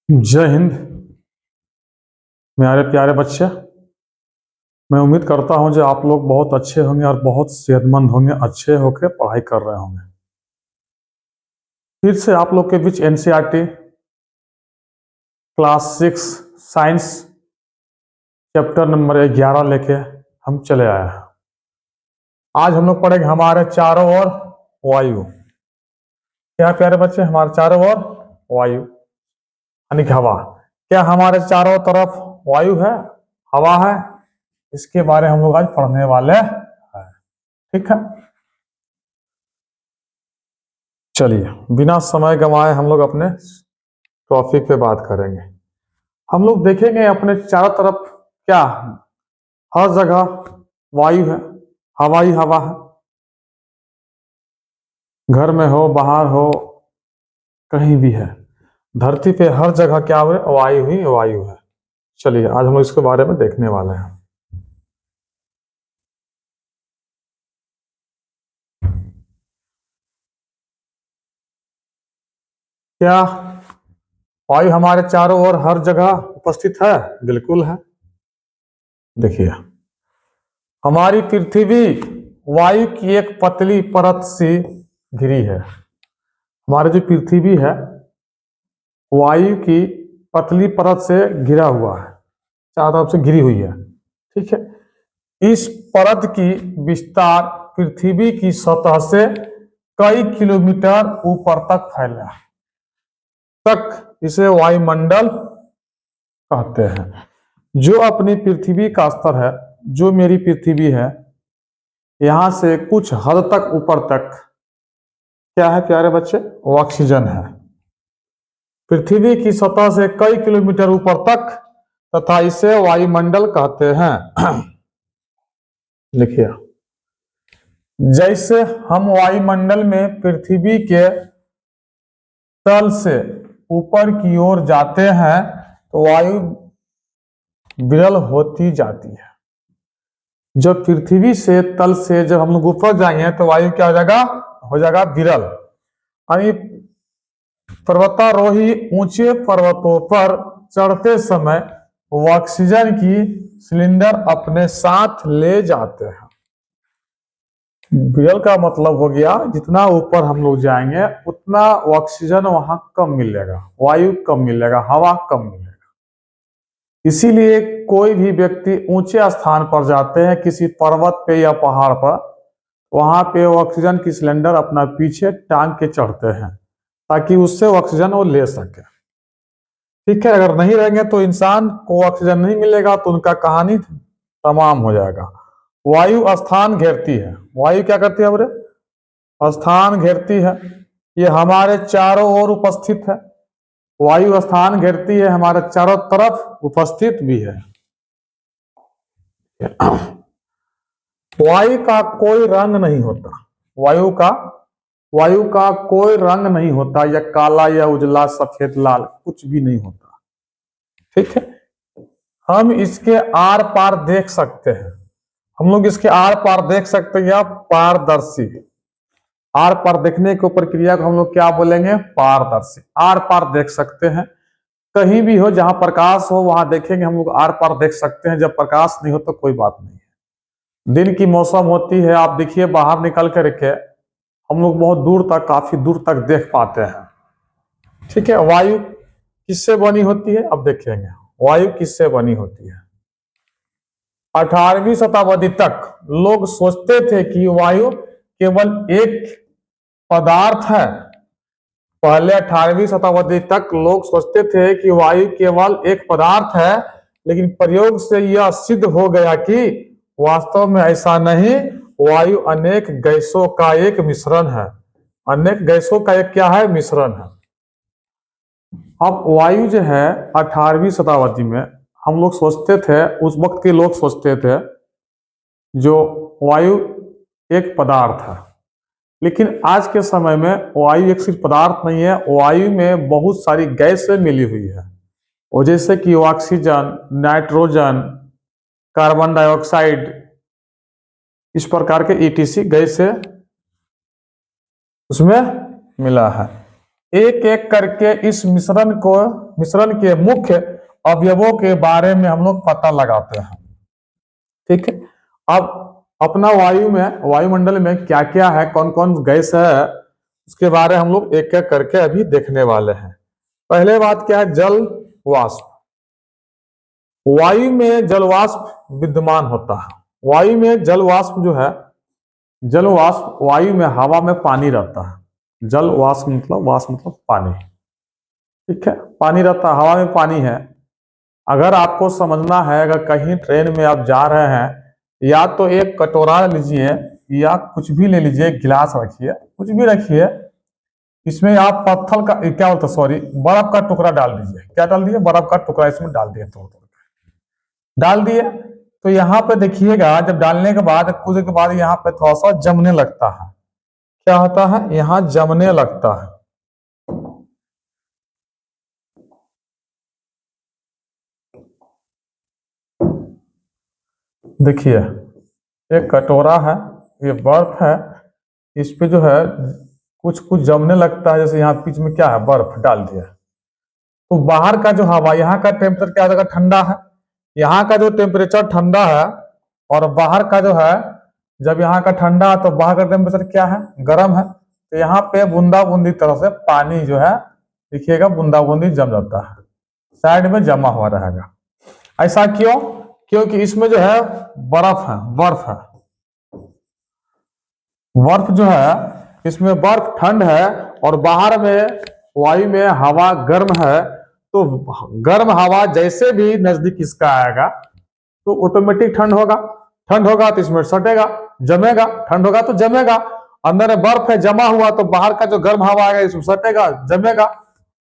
जय हिंद मेरे प्यारे बच्चे। मैं उम्मीद करता हूं जो आप लोग बहुत अच्छे होंगे और बहुत सेहतमंद होंगे, अच्छे होकर पढ़ाई कर रहे होंगे। फिर से आप लोग के बीच NCERT class 6 science chapter number 11 लेके हम चले आए हैं। आज हम लोग पढ़ेंगे हमारे चारों ओर वायु। क्या प्यारे बच्चे, हमारे चारों ओर वायु यानी कि हवा। क्या हमारे चारों तरफ वायु है, हवा है? इसके बारे में हम लोग आज पढ़ने वाले हैं। ठीक है, चलिए बिना समय गंवाए हम लोग अपने टॉपिक पे बात करेंगे। हम लोग देखेंगे अपने चारों तरफ क्या हर जगह वायु है, हवा ही हवा है। घर में हो, बाहर हो, कहीं भी है, धरती पे हर जगह क्या है? वायु ही वायु है। चलिए आज हम लोग इसके बारे में देखने वाले हैं। क्या वायु हमारे चारों ओर हर जगह उपस्थित है? बिल्कुल है। देखिए, हमारी पृथ्वी वायु की एक पतली परत से घिरी है। हमारी जो पृथ्वी है वायु की पतली परत से घिरा हुआ है, चारों तरफ से घिरी हुई है। ठीक है, इस परत की विस्तार पृथ्वी की सतह से कई किलोमीटर ऊपर तक फैला तक इसे वायुमंडल कहते हैं। जो अपनी पृथ्वी का स्तर है, जो मेरी पृथ्वी है, यहां से कुछ हद तक ऊपर तक क्या है प्यारे बच्चे? वो ऑक्सीजन है। पृथ्वी की सतह से कई किलोमीटर ऊपर तक, तथा इसे वायुमंडल कहते हैं। लिखिए, जैसे हम वायुमंडल में पृथ्वी के तल से ऊपर की ओर जाते हैं तो वायु विरल होती जाती है। जब पृथ्वी से तल से जब हम लोग ऊपर जाएंगे तो वायु क्या हो जाएगा विरल। यानी पर्वतारोही ऊंचे पर्वतों पर चढ़ते समय वो ऑक्सीजन की सिलेंडर अपने साथ ले जाते हैं। विरल का मतलब हो गया जितना ऊपर हम लोग जाएंगे उतना ऑक्सीजन वहां कम मिलेगा, वायु कम मिलेगा, हवा कम मिलेगा। इसीलिए कोई भी व्यक्ति ऊंचे स्थान पर जाते हैं, किसी पर्वत पे या पहाड़ पर, वहां पे ऑक्सीजन की सिलेंडर अपना पीछे टांग के चढ़ते हैं ताकि उससे ऑक्सीजन वो ले सके। ठीक है, अगर नहीं रहेंगे तो इंसान को ऑक्सीजन नहीं मिलेगा तो उनका कहानी तमाम हो जाएगा। वायु स्थान घेरती है। वायु क्या करती है बोले? स्थान घेरती है। ये हमारे चारों ओर उपस्थित है। वायु स्थान घेरती है, हमारे चारों तरफ उपस्थित भी है। वायु का कोई रंग नहीं होता। वायु का कोई रंग नहीं होता, या काला या उजला सफेद लाल कुछ भी नहीं होता। ठीक है, हम इसके आर पार देख सकते हैं। हम लोग इसके आर पार देख सकते हैं, या पारदर्शी। आर पार देखने की प्रक्रिया को हम लोग क्या बोलेंगे? पारदर्शी। आर पार देख सकते हैं। कहीं भी हो जहां प्रकाश हो वहां देखेंगे हम लोग आर पार देख सकते हैं। जब प्रकाश नहीं हो तो कोई बात नहीं है। दिन की मौसम होती है, आप देखिए बाहर निकल करके हम लोग बहुत दूर तक, काफी दूर तक देख पाते हैं। ठीक है, वायु किससे बनी होती है? अब देखेंगे वायु किससे बनी होती है। 18वीं शताब्दी तक लोग सोचते थे कि वायु केवल एक पदार्थ है। पहले 18वीं शताब्दी तक लोग सोचते थे कि वायु केवल एक पदार्थ है, लेकिन प्रयोग से यह सिद्ध हो गया कि वास्तव में ऐसा नहीं। वायु अनेक गैसों का एक मिश्रण है। अनेक गैसों का एक क्या है? मिश्रण है। अब वायु जो है 18वीं शताब्दी में हम लोग सोचते थे, उस वक्त के लोग सोचते थे जो वायु एक पदार्थ है। लेकिन आज के समय में वायु एक सिर्फ पदार्थ नहीं है, वायु में बहुत सारी गैसें मिली हुई है। और जैसे कि ऑक्सीजन, नाइट्रोजन, कार्बन डाइऑक्साइड, इस प्रकार के ईटीसी गैसें उसमें मिला है। एक एक करके इस मिश्रण के मुख्य अवयवों के बारे में हम लोग पता लगाते हैं। ठीक है, अब अपना वायुमंडल में क्या क्या है, कौन कौन गैस है, उसके बारे में हम लोग एक एक करके अभी देखने वाले हैं। पहले बात क्या है, जल वाष्प। वायु में जल वाष्प विद्यमान होता है। वायु में जल वाष्प जो है, जल वाष्प वायु में हवा में पानी रहता है। जल वाष्प मतलब पानी। ठीक है, पानी रहता है, हवा में पानी है। अगर आपको समझना है, अगर कहीं ट्रेन में आप जा रहे हैं, या तो एक कटोरा लीजिए या कुछ भी ले लीजिए, गिलास रखिए, कुछ भी रखिए, इसमें आप पत्थर का क्या बोलते, सॉरी, बर्फ का टुकड़ा डाल दीजिए। क्या डाल दिए, बर्फ का टुकड़ा इसमें डाल दिए, तोड़ तोड़ के डाल दिए। तो यहाँ पे देखिएगा, जब डालने के बाद कुछ के बाद यहाँ पे थोड़ा सा जमने लगता है। क्या होता है, यहाँ जमने लगता है। देखिए, एक कटोरा है, ये बर्फ है, इस पे जो है कुछ कुछ जमने लगता है। जैसे यहाँ बीच में क्या है, बर्फ डाल दिया, तो बाहर का जो हवा, यहाँ का टेम्परेचर क्या होगा, ठंडा है। यहाँ का जो टेम्परेचर ठंडा है और बाहर का जो है, जब यहाँ का ठंडा है तो बाहर का टेम्परेचर क्या है, गर्म है। तो यहाँ पे बूंदा बूंदी तरह से पानी जो है, देखिएगा बूंदा बूंदी जम जाता है, साइड में जमा हुआ रहेगा। ऐसा क्यों, क्योंकि इसमें जो है बर्फ है। बर्फ जो है, इसमें बर्फ ठंड है और बाहर में वायु में हवा गर्म है। तो गर्म हवा जैसे भी नजदीक इसका आएगा तो ऑटोमेटिक ठंड होगा तो इसमें सटेगा, जमेगा, ठंड होगा तो जमेगा। अंदर में बर्फ है जमा हुआ, तो बाहर का जो गर्म हवा आएगा इसमें सटेगा, जमेगा,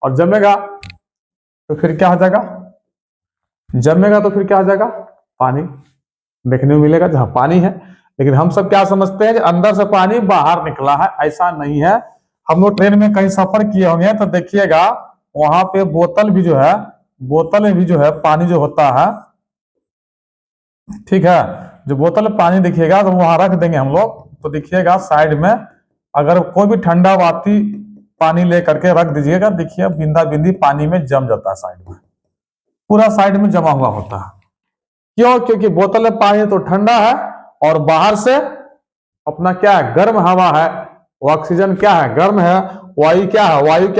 और जमेगा तो फिर क्या हो जाएगा, जमेगा तो फिर क्या हो जाएगा, पानी देखने को मिलेगा जहां पानी है। लेकिन हम सब क्या समझते हैं, अंदर से पानी बाहर निकला है, ऐसा नहीं है। हम लोग ट्रेन में कहीं सफर किए होंगे तो देखिएगा, वहां पे बोतल में भी जो है पानी जो होता है, ठीक है, जो बोतल में पानी देखिएगा तो वहां रख देंगे हम लोग, तो देखिएगा साइड में अगर कोई भी ठंडा बाती पानी लेकर के रख दीजिएगा, देखिए बिंदा बिंदी पानी में जम जाता है, साइड में पूरा साइड में जमा हुआ होता है। क्यों, क्योंकि बोतल में पानी तो ठंडा है और बाहर से अपना क्या है, गर्म हवा है। ऑक्सीजन क्या है, गर्म है। वायु क्या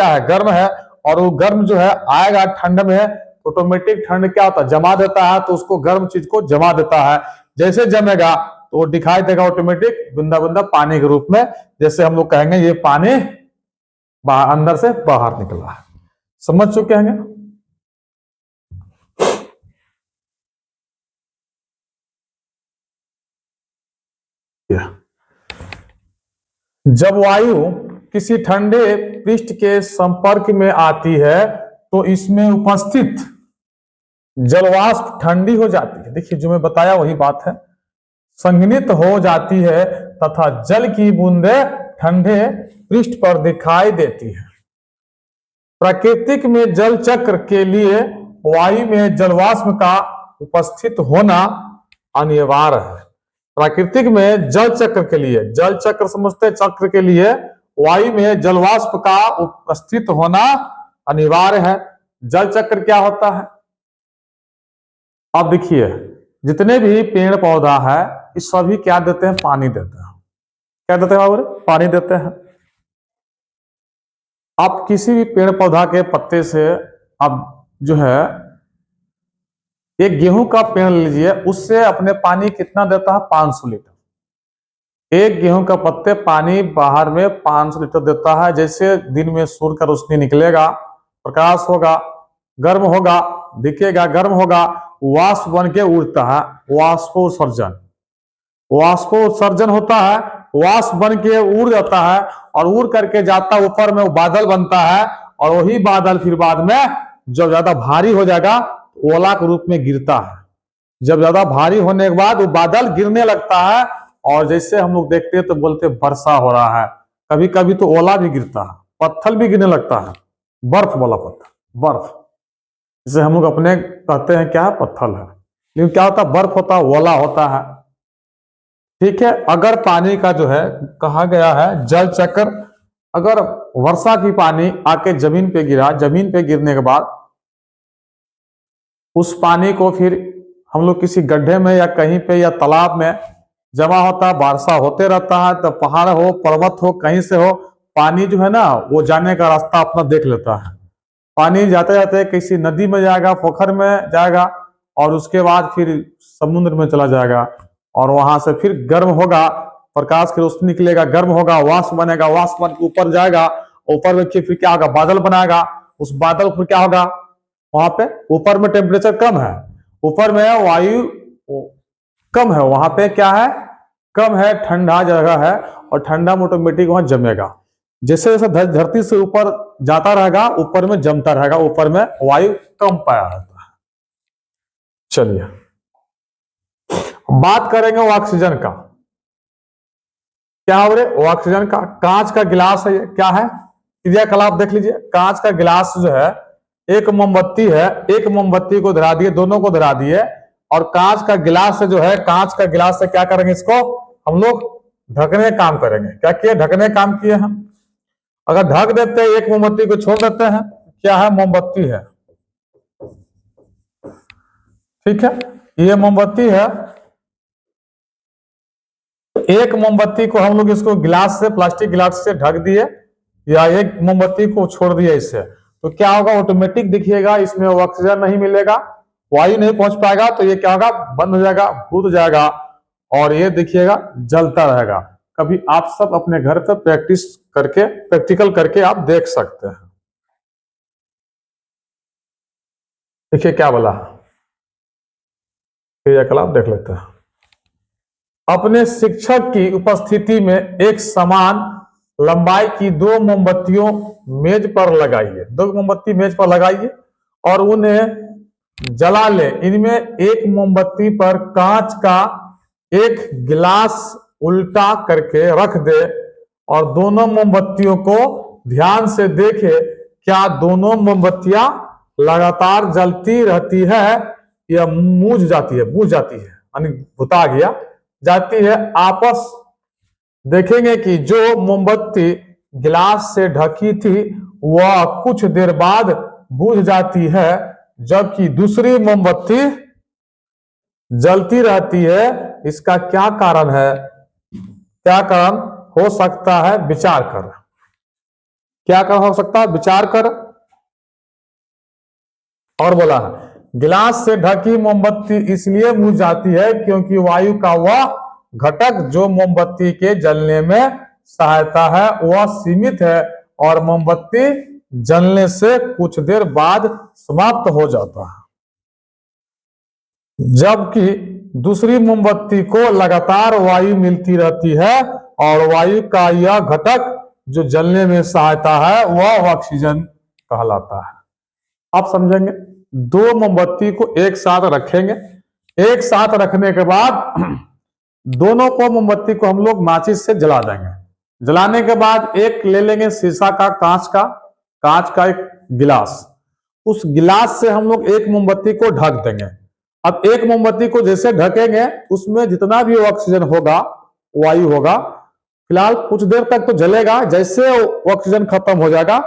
है, गर्म है। और वो गर्म जो है आएगा ठंड में, ऑटोमेटिक ठंड क्या होता है, जमा देता है, तो उसको गर्म चीज को जमा देता है। जैसे जमेगा तो वो दिखाई देगा ऑटोमेटिक बुंदा बुंदा पानी के रूप में। जैसे हम लोग कहेंगे ये पानी अंदर से बाहर निकला है। समझ चुके हैं? जब वायु किसी ठंडे पृष्ठ के संपर्क में आती है तो इसमें उपस्थित जलवाष्प ठंडी हो जाती है। देखिए, जो मैं बताया वही बात है, संघनित हो जाती है तथा जल की बूंदें ठंडे पृष्ठ पर दिखाई देती है। प्राकृतिक में जल चक्र के लिए वायु में जलवाष्प का उपस्थित होना अनिवार्य है। प्राकृतिक में जल चक्र के लिए, जल चक्र समझते चक्र के लिए वायु में जलवाष्प का उपस्थित होना अनिवार्य है। जल चक्र क्या होता है, अब देखिए, जितने भी पेड़ पौधा है इस सभी क्या देते हैं, पानी देते हैं। क्या देते हैं, पानी देते हैं। आप किसी भी पेड़ पौधा के पत्ते से अब जो है, एक गेहूं का पेड़ लीजिए, उससे अपने पानी कितना देता है, 500 लीटर। एक गेहूं का पत्ते पानी बाहर में 500 लीटर देता है। जैसे दिन में सूर्य का रोशनी निकलेगा, प्रकाश होगा, गर्म होगा, दिखेगा, गर्म होगा, वाष्प बन के उड़ता है, वाष्पोत्सर्जन होता है, वाष्प बन के उड़ जाता है और उड़ करके जाता ऊपर में, वो बादल बनता है। और वही बादल फिर बाद में जब ज्यादा भारी हो जाएगा ओला के रूप में गिरता है। जब ज्यादा भारी होने के बाद वो बादल गिरने लगता है, और जैसे हम लोग देखते हैं तो बोलते हैं वर्षा हो रहा है। कभी कभी तो ओला भी गिरता है, पत्थर भी गिरने लगता है, बर्फ वाला पत्थर, बर्फ जिसे हम लोग अपने कहते हैं क्या है, पत्थर है, लेकिन क्या होता है, बर्फ होता है, ओला होता है। ठीक है, अगर पानी का जो है कहा गया है जल चक्र अगर वर्षा की पानी आके जमीन पे गिरा, जमीन पे गिरने के बाद उस पानी को फिर हम लोग किसी गड्ढे में या कहीं पे या तालाब में जमा होता है, वर्षा होते रहता है, तो पहाड़ हो, पर्वत हो, कहीं से हो, पानी जो है ना वो जाने का रास्ता अपना देख लेता है। पानी जाते जाते किसी नदी में जाएगा, पोखर में जाएगा, और उसके बाद फिर समुद्र में चला जाएगा, और वहां से फिर गर्म होगा, प्रकाश की रोशनी निकलेगा, गर्म होगा, वाष्प बनेगा, वाष्प बन के ऊपर जाएगा, ऊपर में फिर क्या होगा, बादल बनाएगा, उस बादल पर क्या होगा, वहां पे ऊपर में टेम्परेचर कम है, ऊपर में वायु कम है, वहां पे क्या है, कम है, ठंडा जगह है, और ठंडा में ऑटोमेटिक वहां जमेगा। जैसे जैसे धरती से ऊपर जाता रहेगा, ऊपर में जमता रहेगा, ऊपर में वायु कम पाया रहता है। चलिए बात करेंगे ऑक्सीजन का। क्या हो रहे, ऑक्सीजन का, कांच का गिलास है, ये क्या है, क्रियाकलाप देख लीजिए। कांच का गिलास जो है, एक मोमबत्ती है, एक मोमबत्ती को धरा दिए, दोनों को धरा दिए, और कांच का गिलास से जो है, कांच का गिलास से क्या करेंगे, इसको हम लोग ढकने काम करेंगे। क्या किए, ढकने काम किए हम। अगर ढक देते हैं, एक मोमबत्ती को छोड़ देते हैं, क्या है, मोमबत्ती है, ठीक है, ये मोमबत्ती है। एक मोमबत्ती को हम लोग इसको गिलास से, प्लास्टिक गिलास से ढक दिए, या एक मोमबत्ती को छोड़ दिया इससे, तो क्या होगा, ऑटोमेटिक दिखिएगा, इसमें ऑक्सीजन नहीं मिलेगा, वायु नहीं पहुंच पाएगा, तो ये क्या होगा, बंद हो जाएगा, भूत जाएगा, और ये देखिएगा जलता रहेगा। कभी आप सब अपने घर पर प्रैक्टिस करके, प्रैक्टिकल करके आप देख सकते हैं। देखिए क्या बोला, क्रियाकलाप देख लेते हैं। अपने शिक्षक की उपस्थिति में एक समान लंबाई की दो मोमबत्तियों मेज पर लगाइए, दो मोमबत्ती मेज पर लगाइए और उन्हें जला ले। इनमें एक मोमबत्ती पर कांच का एक गिलास उल्टा करके रख दे और दोनों मोमबत्तियों को ध्यान से देखे, क्या दोनों मोमबत्तियां लगातार जलती रहती है या बुझ जाती है, बुझ जाती है, यानी भुता गया, जाती है आपस। देखेंगे कि जो मोमबत्ती गिलास से ढकी थी वह कुछ देर बाद बुझ जाती है, जबकि दूसरी मोमबत्ती जलती रहती है। इसका क्या कारण है, क्या कारण हो सकता है, विचार कर। क्या कारण हो सकता है, विचार कर। और बोला है, गिलास से ढकी मोमबत्ती इसलिए बुझ जाती है क्योंकि वायु का वह घटक जो मोमबत्ती के जलने में सहायता है वह सीमित है और मोमबत्ती जलने से कुछ देर बाद समाप्त हो जाता है, जबकि दूसरी मोमबत्ती को लगातार वायु मिलती रहती है और वायु का यह घटक जो जलने में सहायता है वह ऑक्सीजन कहलाता है। आप समझेंगे, दो मोमबत्ती को एक साथ रखेंगे, एक साथ रखने के बाद दोनों को, मोमबत्ती को हम लोग माचिस से जला देंगे। जलाने के बाद एक ले लेंगे शीशा का, कांच का एक गिलास, उस गिलास से हम लोग एक मोमबत्ती को ढक देंगे। अब एक मोमबत्ती को जैसे ढकेंगे उसमें जितना भी ऑक्सीजन होगा, वायु होगा, फिलहाल कुछ देर तक तो जलेगा, जैसे ऑक्सीजन खत्म हो जाएगा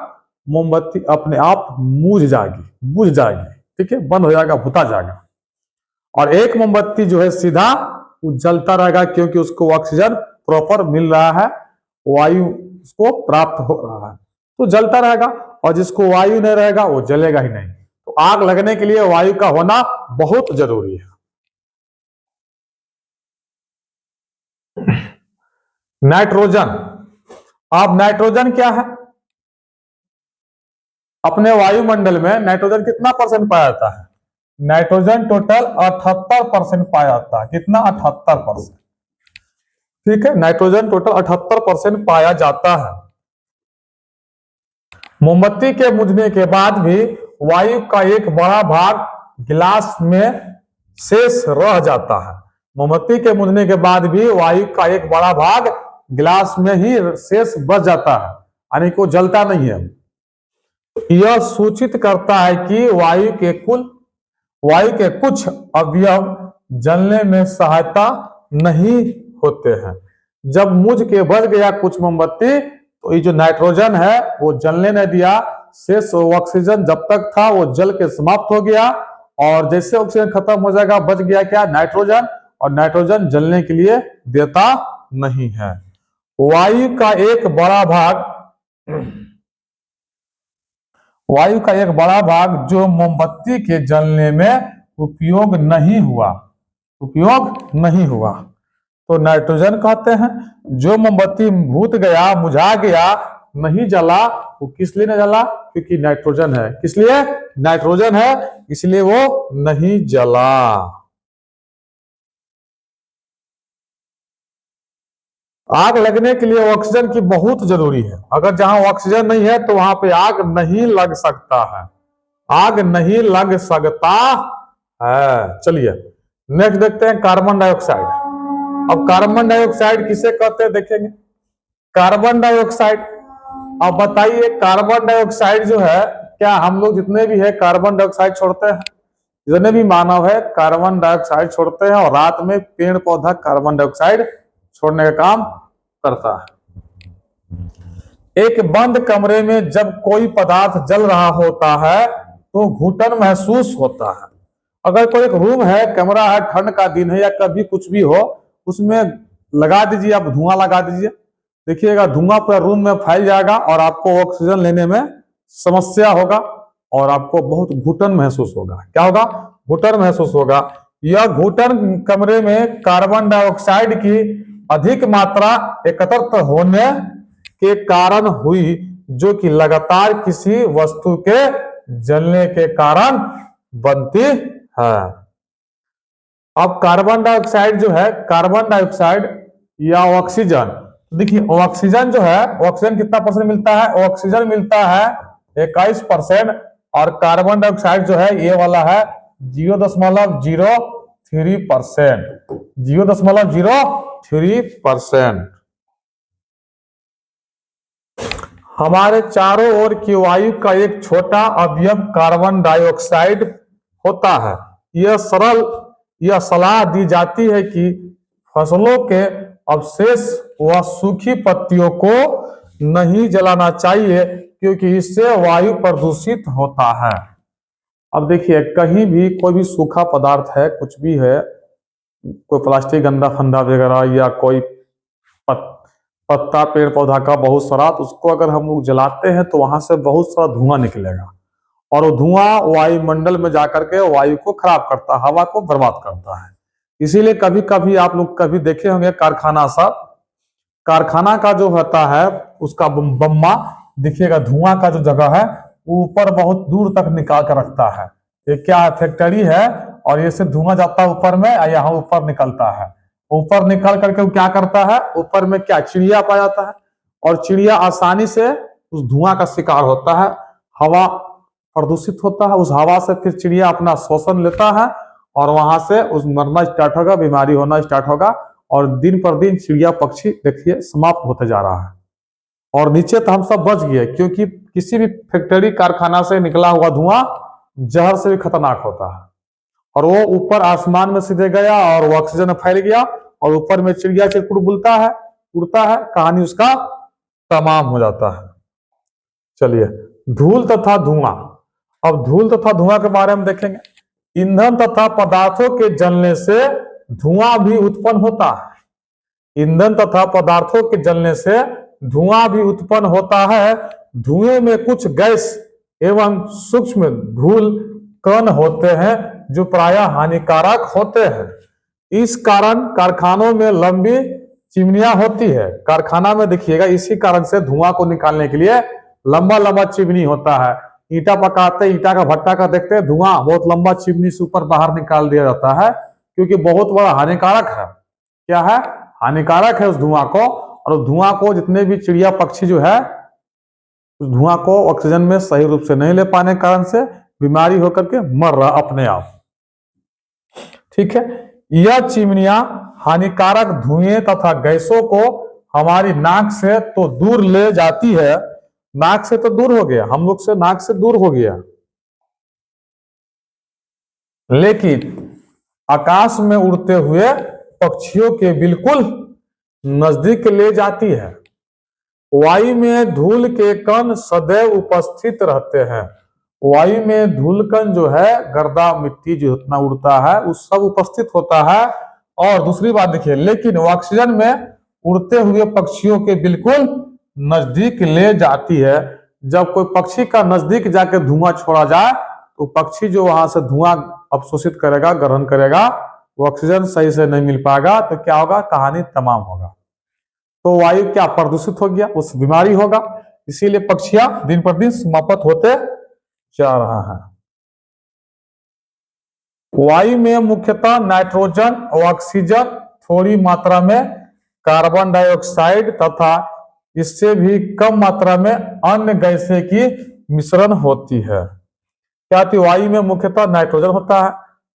मोमबत्ती अपने आप बुझ जाएगी, ठीक है, बंद हो जाएगा, भुता जाएगा। और एक मोमबत्ती जो है सीधा वो जलता रहेगा क्योंकि उसको ऑक्सीजन प्रॉपर मिल रहा है, वायु उसको प्राप्त हो रहा है, तो जलता रहेगा। और जिसको वायु नहीं रहेगा वो जलेगा ही नहीं। तो आग लगने के लिए वायु का होना बहुत जरूरी है। नाइट्रोजन, अब नाइट्रोजन क्या है, अपने वायुमंडल में नाइट्रोजन कितना परसेंट पाया जाता है, नाइट्रोजन टोटल 78% पाया जाता है। कितना, 78%, ठीक है, नाइट्रोजन टोटल 78% पाया जाता है। मोमबत्ती के बुझने के बाद भी वायु का एक बड़ा भाग गिलास में शेष रह जाता है। मोमबत्ती के बुझने के बाद भी वायु का एक बड़ा भाग गिलास में ही शेष बच जाता है, यानी को जलता नहीं है। यह सूचित करता है कि वायु के कुछ अवयव जलने में सहायता नहीं होते हैं। जब मुझ के बच गया कुछ मोमबत्ती तो ये जो नाइट्रोजन है वो जलने नहीं दिया, शेष ऑक्सीजन जब तक था वो जल के समाप्त हो गया, और जैसे ऑक्सीजन खत्म हो जाएगा बच गया क्या, नाइट्रोजन, और नाइट्रोजन जलने के लिए देता नहीं है। वायु का एक बड़ा भाग जो मोमबत्ती के जलने में उपयोग नहीं हुआ तो नाइट्रोजन कहते हैं। जो मोमबत्ती भूत गया, बुझा गया, नहीं जला, वो किस लिए नहीं जला, क्योंकि नाइट्रोजन है। किस लिए, नाइट्रोजन है, इसलिए वो नहीं जला। आग लगने के लिए ऑक्सीजन की बहुत जरूरी है। अगर जहां ऑक्सीजन नहीं है तो वहां पे आग नहीं लग सकता है, आग नहीं लग सकता है। चलिए नेक्स्ट देखते हैं कार्बन डाइऑक्साइड। अब कार्बन डाइऑक्साइड किसे कहते हैं देखेंगे। कार्बन डाइऑक्साइड, अब बताइए कार्बन डाइऑक्साइड जो है, क्या हम लोग जितने भी है कार्बन डाइऑक्साइड छोड़ते हैं? जितने भी मानव है कार्बन डाइऑक्साइड छोड़ते हैं, और रात में पेड़ पौधा कार्बन डाइऑक्साइड छोड़ने का काम करता है। एक बंद कमरे में जब कोई पदार्थ जल रहा होता है तो घुटन महसूस होता है। अगर कोई एक रूम है, कमरा है, ठंड का दिन है या कभी कुछ भी हो, उसमें लगा दीजिए, आप धुआं लगा दीजिए, देखिएगा धुआं पूरा रूम में फैल जाएगा और आपको ऑक्सीजन लेने में समस्या होगा और आपको बहुत घुटन महसूस होगा। क्या होगा, घुटन महसूस होगा। यह घुटन कमरे में कार्बन डाइऑक्साइड की अधिक मात्रा एकत्रित होने के कारण हुई, जो कि लगातार किसी वस्तु के जलने के कारण बनती है। अब कार्बन डाइऑक्साइड जो है, कार्बन डाइऑक्साइड या ऑक्सीजन, देखिए ऑक्सीजन जो है, ऑक्सीजन कितना परसेंट मिलता है, ऑक्सीजन मिलता है 21%, और कार्बन डाइऑक्साइड जो है ये वाला है 0.03%, 0.03%। हमारे चारों ओर की वायु का एक छोटा अवयव कार्बन डाइऑक्साइड होता है। यह सलाह दी जाती है कि फसलों के अवशेष व सूखी पत्तियों को नहीं जलाना चाहिए, क्योंकि इससे वायु प्रदूषित होता है। अब देखिए कहीं भी कोई भी सूखा पदार्थ है, कुछ भी है, कोई प्लास्टिक गंदा फंदा वगैरह या कोई पत्ता पेड़ पौधा का बहुत सारा, तो उसको अगर हम लोग जलाते हैं तो वहां से बहुत सारा धुआं निकलेगा, और वो धुआं वायुमंडल में जाकर के वायु को खराब करता है, हवा को बर्बाद करता है। इसीलिए कभी कभी आप लोग कभी देखे होंगे कारखाना का जो होता है उसका बम्मा देखिएगा, धुआं का जो जगह है ऊपर बहुत दूर तक निकाल कर रखता है। ये क्या फैक्ट्री है, और ये से धुआं जाता है ऊपर में, यहाँ ऊपर निकलता है। ऊपर निकल करके वो क्या करता है, ऊपर में क्या चिड़िया पा जाता है, और चिड़िया आसानी से उस धुआं का शिकार होता है, हवा प्रदूषित होता है, उस हवा से फिर चिड़िया अपना शोषण लेता है, और वहां से उस मरना स्टार्ट होगा, बीमारी होना स्टार्ट होगा, और दिन पर दिन चिड़िया पक्षी देखिए समाप्त होते जा रहा है। और नीचे तो हम सब बच गए, क्योंकि किसी भी फैक्ट्री कारखाना से निकला हुआ धुआं जहर से भी खतरनाक होता है, और वो ऊपर आसमान में सीधे गया और वो ऑक्सीजन फैल गया, और ऊपर में चिड़िया चिरकुट बुलता है, उड़ता है, कहानी उसका तमाम हो जाता है। चलिए धूल तथा धुआं। अब धूल तथा धुआं के बारे में देखेंगे। ईंधन तथा पदार्थों के जलने से धुआं भी उत्पन्न होता है। ईंधन तथा पदार्थों के जलने से धुआं भी उत्पन्न होता है। धुएं में कुछ गैस एवं सूक्ष्म धूल कण होते हैं जो प्रायः हानिकारक होते हैं। इस कारण कारखानों में लंबी चिमनियां होती है। कारखाना में देखिएगा इसी कारण से धुआं को निकालने के लिए लंबा लंबा चिमनी होता है। ईटा पकाते, ईटा का भट्टा का देखते हैं, धुआं बहुत लंबा चिमनी से ऊपर बाहर निकाल दिया जाता है, क्योंकि बहुत बड़ा हानिकारक है। क्या है, हानिकारक है उस धुआं को, और उस धुआं को जितने भी चिड़िया पक्षी जो है उस धुआं को ऑक्सीजन में सही रूप से नहीं ले पाने के कारण से बीमारी होकर के मर रहा अपने आप। ठीक है, यह चिमनियां हानिकारक धुएं तथा गैसों को हमारी नाक से तो दूर ले जाती है, नाक से तो दूर हो गया, हम लोग से नाक से दूर हो गया, लेकिन आकाश में उड़ते हुए पक्षियों के बिल्कुल नजदीक ले जाती है। वायु में धूल के कण सदैव उपस्थित रहते हैं। वायु में धूल कण जो है, गर्दा मिट्टी जो इतना उड़ता है, वो सब उपस्थित होता है। और दूसरी बात देखिए, लेकिन ऑक्सीजन में उड़ते हुए पक्षियों के बिल्कुल नजदीक ले जाती है। जब कोई पक्षी का नजदीक जाकर धुआं छोड़ा जाए तो पक्षी जो वहां से धुआं अवशोषित करेगा, ग्रहण करेगा, वो ऑक्सीजन सही से नहीं मिल पाएगा, तो क्या होगा, कहानी तमाम होगा। तो वायु क्या प्रदूषित हो गया, उस बीमारी होगा। इसीलिए पक्षियां दिन पर दिन समाप्त होते जा रहा है। वायु में मुख्यतः नाइट्रोजन, ऑक्सीजन, थोड़ी मात्रा में कार्बन डाइऑक्साइड तथा इससे भी कम मात्रा में अन्य गैसें की मिश्रण होती है। क्या थी, वायु में मुख्यतः नाइट्रोजन होता है,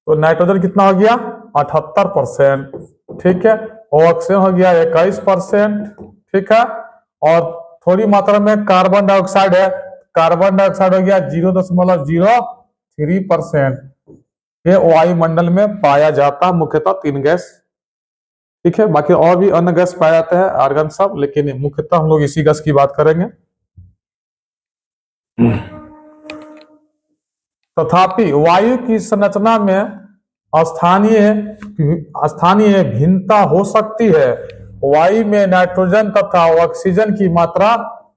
तो नाइट्रोजन कितना हो गया, 78%, ठीक है। ऑक्सीजन हो गया 21%, ठीक है। और थोड़ी मात्रा में कार्बन डाइऑक्साइड है, कार्बन डाइऑक्साइड हो गया 0.03%। ये वायुमंडल में पाया जाता मुख्यतः 3 गैस, ठीक है। बाकी और भी अन्य गैस पाए जाते हैं, आर्गन सब, लेकिन मुख्यतः हम लोग इसी गैस की बात करेंगे। तथापि वायु की संरचना में स्थानीय भिन्नता हो सकती है। वायु में नाइट्रोजन तथा ऑक्सीजन की मात्रा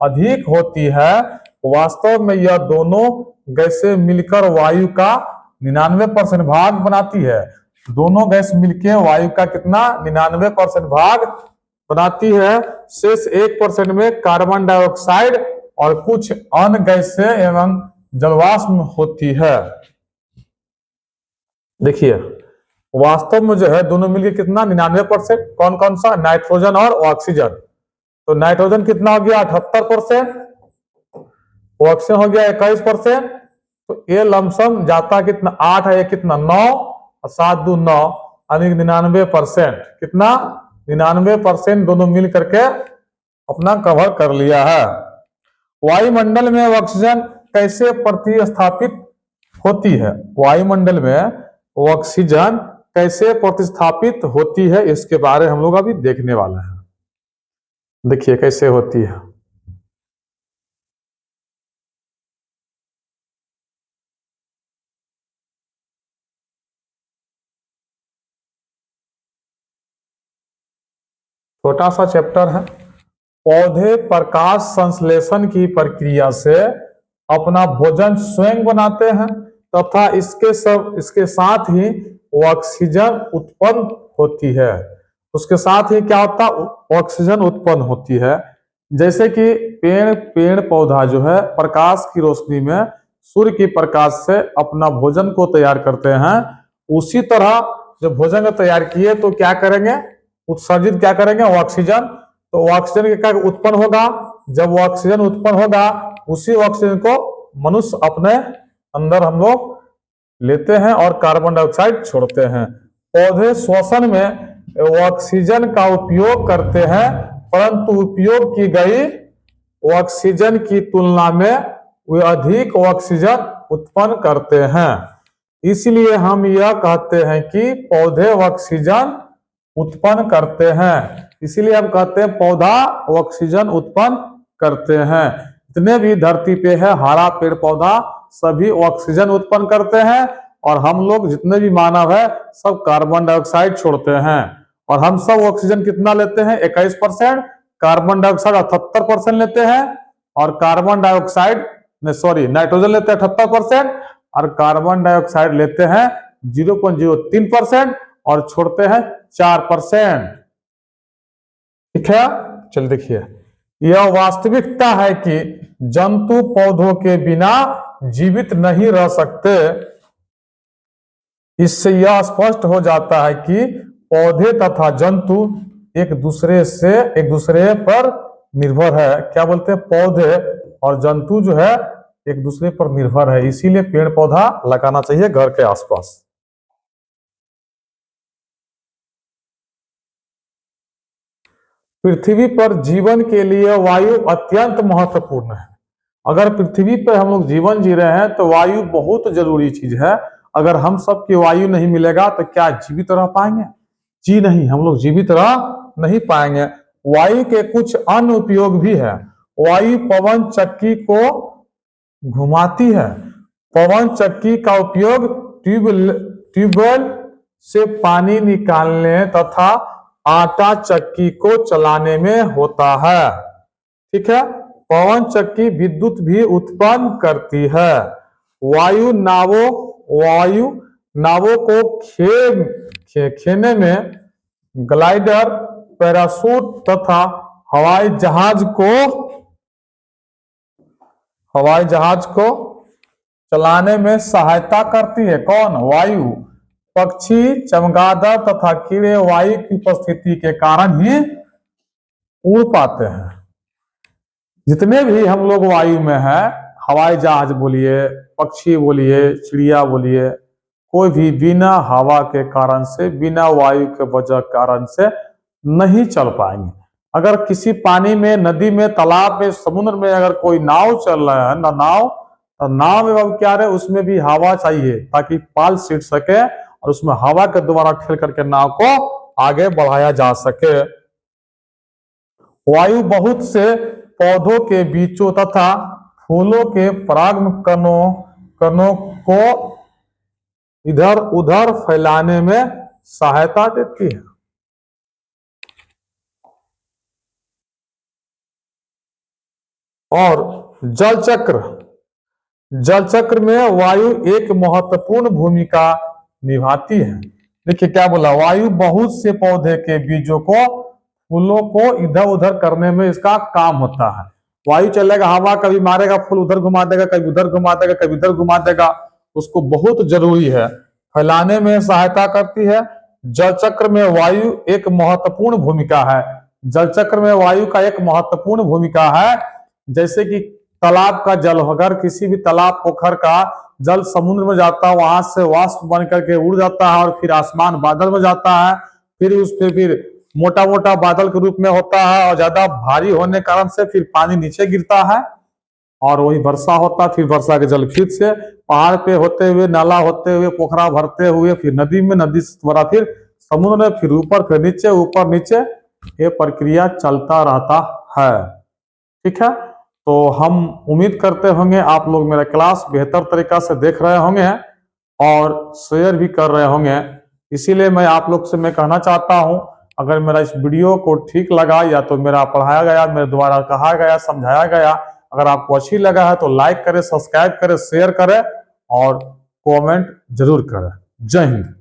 अधिक होती है। वास्तव में यह दोनों गैसें मिलकर वायु का 99% भाग बनाती है। दोनों गैस मिलकर वायु का कितना, 99% भाग बनाती है। शेष 1% में कार्बन डाइऑक्साइड और कुछ अन्य गैसें एवं जलवाष्प होती है। देखिए, वास्तव में जो है दोनों मिलकर कितना, 99%। कौन कौन सा, नाइट्रोजन और ऑक्सीजन। तो नाइट्रोजन कितना हो गया, 78%, ऑक्सीजन हो गया 21%। तो ये लमसम जाता कितना, 8 है, कितना 9 और 7 2 9, यानी 99%। कितना, 99% दोनों मिल करके अपना कवर कर लिया है। वायुमंडल में ऑक्सीजन कैसे प्रतिस्थापित होती है, वायुमंडल में ऑक्सीजन कैसे प्रतिस्थापित होती है, इसके बारे हम लोग अभी देखने वाले हैं। देखिए कैसे होती है। छोटा सा चैप्टर है। पौधे प्रकाश संश्लेषण की प्रक्रिया से अपना भोजन स्वयं बनाते हैं तथा इसके साथ ही ऑक्सीजन उत्पन्न होती है। उसके साथ ही क्या होता, ऑक्सीजन उत्पन्न होती है। जैसे कि पेड़ पौधा जो है प्रकाश की रोशनी में सूर्य की प्रकाश से अपना भोजन को तैयार करते हैं, उसी तरह जब भोजन को तैयार किए तो क्या करेंगे, उत्सर्जित क्या करेंगे, ऑक्सीजन। तो ऑक्सीजन क्या उत्पन्न होगा, जब ऑक्सीजन उत्पन्न होगा उसी ऑक्सीजन को मनुष्य अपने अंदर हम लोग लेते हैं और कार्बन डाइऑक्साइड छोड़ते हैं। पौधे श्वसन में ऑक्सीजन का उपयोग करते हैं, परंतु उपयोग की गई ऑक्सीजन की तुलना में वे अधिक ऑक्सीजन उत्पन्न करते हैं। इसलिए हम यह कहते हैं कि पौधे ऑक्सीजन उत्पन्न करते हैं। इसीलिए हम कहते हैं पौधा ऑक्सीजन उत्पन्न करते हैं। जितने भी धरती पे है हरा पेड़ पौधा सभी ऑक्सीजन उत्पन्न करते हैं, और हम लोग जितने भी मानव है सब कार्बन डाइऑक्साइड छोड़ते हैं। और हम सब ऑक्सीजन कितना लेते हैं, 21%, कार्बन डाइऑक्साइड 78% लेते हैं, और कार्बन डाइऑक्साइड नाइट्रोजन लेते हैं 78%, और कार्बन डाइऑक्साइड लेते हैं 0.03% और छोड़ते हैं 4%। ठीक है, चल देखिए, यह वास्तविकता है कि जंतु पौधों के बिना जीवित नहीं रह सकते। इससे यह स्पष्ट हो जाता है कि पौधे तथा जंतु एक दूसरे पर निर्भर है। क्या बोलते हैं, पौधे और जंतु जो है एक दूसरे पर निर्भर है। इसीलिए पेड़ पौधा लगाना चाहिए घर के आसपास। पृथ्वी पर जीवन के लिए वायु अत्यंत महत्वपूर्ण है। अगर पृथ्वी पर हम लोग जीवन जी रहे हैं तो वायु बहुत जरूरी चीज है। अगर हम सबकी वायु नहीं मिलेगा तो क्या जीवित रह पाएंगे? जी नहीं, हम लोग जीवित रह नहीं पाएंगे। वायु के कुछ अन्य उपयोग भी है। वायु पवन चक्की को घुमाती है। पवन चक्की का उपयोग ट्यूबवेल से पानी निकालने तथा आटा चक्की को चलाने में होता है। ठीक है, पवन चक्की विद्युत भी उत्पन्न करती है। वायु नावों को खेने में ग्लाइडर, पैराशूट तथा हवाई जहाज को चलाने में सहायता करती है। कौन? वायु। पक्षी, चमगादड़ तथा कीड़े वायु की उपस्थिति के कारण ही उड़ पाते हैं। जितने भी हम लोग वायु में हैं, हवाई जहाज बोलिए, पक्षी बोलिए, चिड़िया बोलिए, कोई भी बिना हवा के कारण से, बिना वायु के वजह कारण से नहीं चल पाएंगे। अगर किसी पानी में, नदी में, तालाब में, समुद्र में अगर कोई नाव चल रहा है तो नाव में अब क्या है, उसमें भी हवा चाहिए ताकि पाल सीट सके और उसमें हवा के द्वारा ठेल करके नाव को आगे बढ़ाया जा सके। वायु बहुत से पौधों के बीजों तथा फूलों के पराग कणों को इधर उधर फैलाने में सहायता देती है। और जल चक्र में वायु एक महत्वपूर्ण भूमिका निभाती है। देखिए क्या बोला, वायु बहुत से पौधे के बीजों को, फूलों को इधर उधर करने में इसका काम होता है। वायु चलेगा, हवा कभी मारेगा, फूल उधर घुमा देगा, कभी उधर घुमा देगा, कभी इधर घुमा देगा, उसको बहुत जरूरी है, फैलाने में सहायता करती है। जल चक्र में वायु एक महत्वपूर्ण भूमिका है। जल चक्र में वायु का एक महत्वपूर्ण भूमिका है। जैसे कि तालाब का जल, अगर किसी भी तालाब पोखर का जल समुद्र में जाता है, वहां से वाष्प बन करके उड़ जाता है और फिर आसमान बादल में जाता है, फिर उस पे फिर मोटा मोटा बादल के रूप में होता है और ज्यादा भारी होने कारण से फिर पानी नीचे गिरता है और वही वर्षा होता है। फिर वर्षा के जल फिर से पहाड़ पे होते हुए, नाला होते हुए, पोखरा भरते हुए, फिर नदी में, नदी से द्वारा फिर समुद्र में, फिर ऊपर, फिर नीचे, ऊपर नीचे, ये प्रक्रिया चलता रहता है। ठीक है, तो हम उम्मीद करते होंगे आप लोग मेरा क्लास बेहतर तरीका से देख रहे होंगे और शेयर भी कर रहे होंगे। इसीलिए मैं आप लोग से मैं कहना चाहता हूं, अगर मेरा इस वीडियो को ठीक लगा या तो मेरा पढ़ाया गया, मेरे द्वारा कहा गया, समझाया गया, अगर आपको अच्छी लगा है तो लाइक करें, सब्सक्राइब करें, शेयर करें और कमेंट जरूर करें। जय हिंद।